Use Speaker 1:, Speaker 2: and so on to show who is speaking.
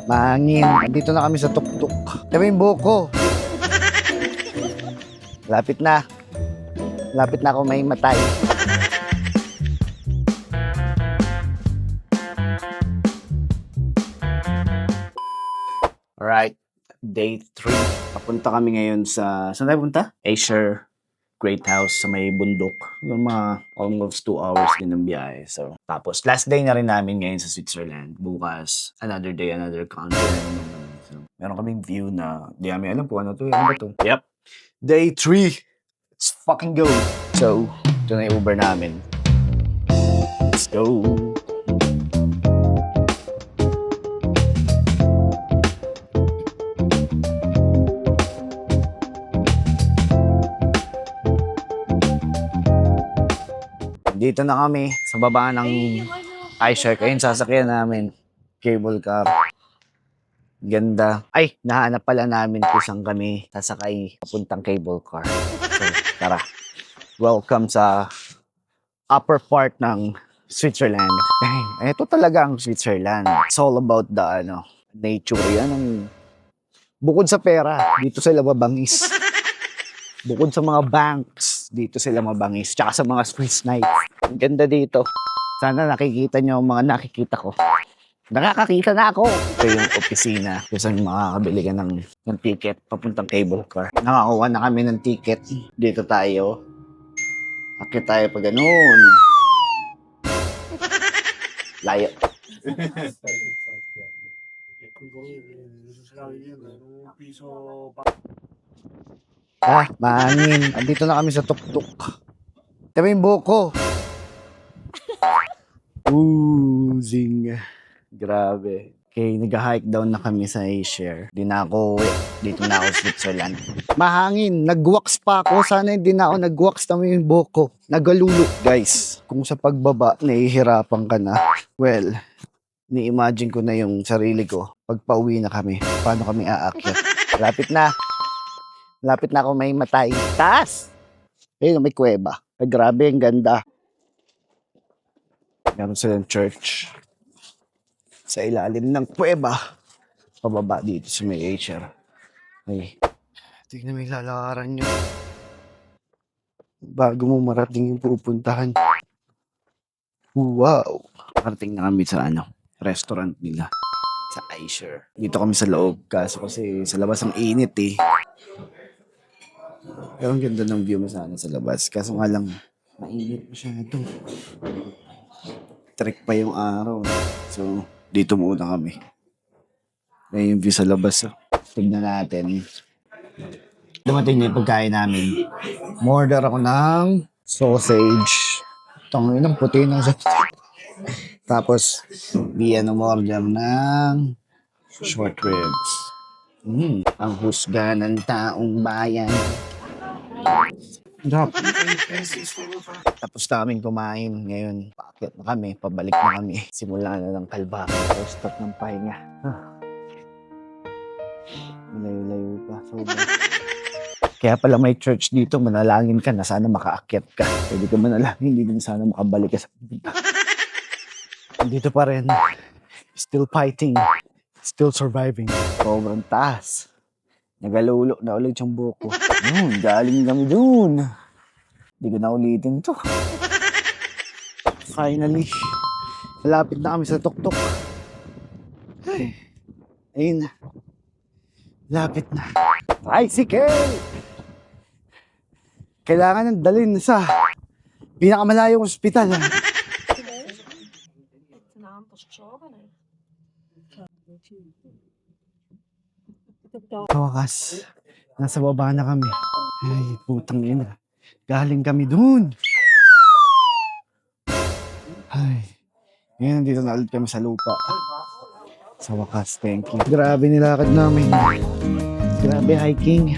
Speaker 1: Mahangin. Andito na kami sa tuktok. Diba yung buhok ko? Lapit na. Lapit na ako may matay. Alright, day 3. Papunta kami ngayon sa... Saan tayo punta? Acer Great House sa may bundok. Yung mga almost 2 hours din ng biyahe. So, tapos last day na rin namin ngayon sa Switzerland. Bukas, another day, another country. So, meron kaming view na di namin alam po ano to. Ano ba to? Yep. Day 3. Let's fucking go. So, ito na yung Uber namin. Let's go. Dito na kami sa baba ng iShare. Ayun, sasakyan namin. Cable car. Ganda. Ay, nahanap pala namin kung saan kami sasakay papuntang cable car. So, tara. Welcome sa upper part ng Switzerland. Ay, ito talaga ang Switzerland. It's all about the nature. Yan. Bukod sa pera, dito sila mabangis. Bukod sa mga banks, dito sila mabangis. Tsaka sa mga Swiss nights. Ang ganda dito. Sana nakikita nyo ang mga nakikita ko. Nakakakita na ako. Ito yung opisina. Kasi makakabili ka ng ticket papuntang cable car. Nakakuha na kami ng ticket. Dito tayo. Akit tayo pa ganun. Layo. Mahangin. Andito na kami sa tuktok. Diba yung buhok ko? Zing. Grabe. Okay, nag-hike down na kami sa Acer. Di na ako uwi. Dito na ako sa Switzerland. Mahangin. Nag-wax pa ako. Sana hindi na ako nag-wax na yung buhok ko. Nagalulo. Guys, kung sa pagbaba, nahihirapan ka na. Well, ni-imagine ko na yung sarili ko. Pag pauwi na kami, paano kami aakyat? Lapit na. Lapit na ako may matay. Taas! Ayun, may kuweba. Ay, grabe, ang ganda. Meron silang church. Sa ilalim ng kuweba. Pababa dito sa may Acer. Ay, tignan mo yung lalakaran nyo. Bago mo marating yung pupuntahan. Wow! Marating na kami sa restaurant nila. Sa Acer. Dito kami sa loob. Kaso kasi sa labas ang init eh. Pero ang ganda ng view mo sana sa labas. Kaso nga lang, mainit masyado. Trick pa yung araw. So, dito muna kami. Ayan yung view sa labas. Tignan natin. Dumating na yung pagkain namin. Order ako ng sausage. Tangin ng puti ng sausage. Tapos, umorder ng short ribs. Ang husga ng taong bayan. Drop. Tapos namin kumain ngayon. Paakyat na kami, pabalik na kami. Simula na ng kalbaka. Start ng pahinga. Malayo-layo pa. Sobrang. Kaya pala may church dito, manalangin ka na sana makaakyat ka. Pwede ka manalangin, hindi din sana makabalik ka sa punta. Dito pa rin. Still fighting. Still surviving. Sobrang taas. Nagalulo na ulit yung buhok ko. Galing kami dun. Hindi ko na ulitin to. Finally. Malapit na kami sa tuktok. Ay. Ayun na. Lapit na. Tricycle! Kailangan ng dalhin sa pinakamalayong ospital. Sa wakas, nasa baba na kami. Ay, putang ina. Galing kami dun. Ay, ngayon dito na ulit kami sa lupa. Sa wakas, thank you. Grabe nilakad namin. Grabe hiking.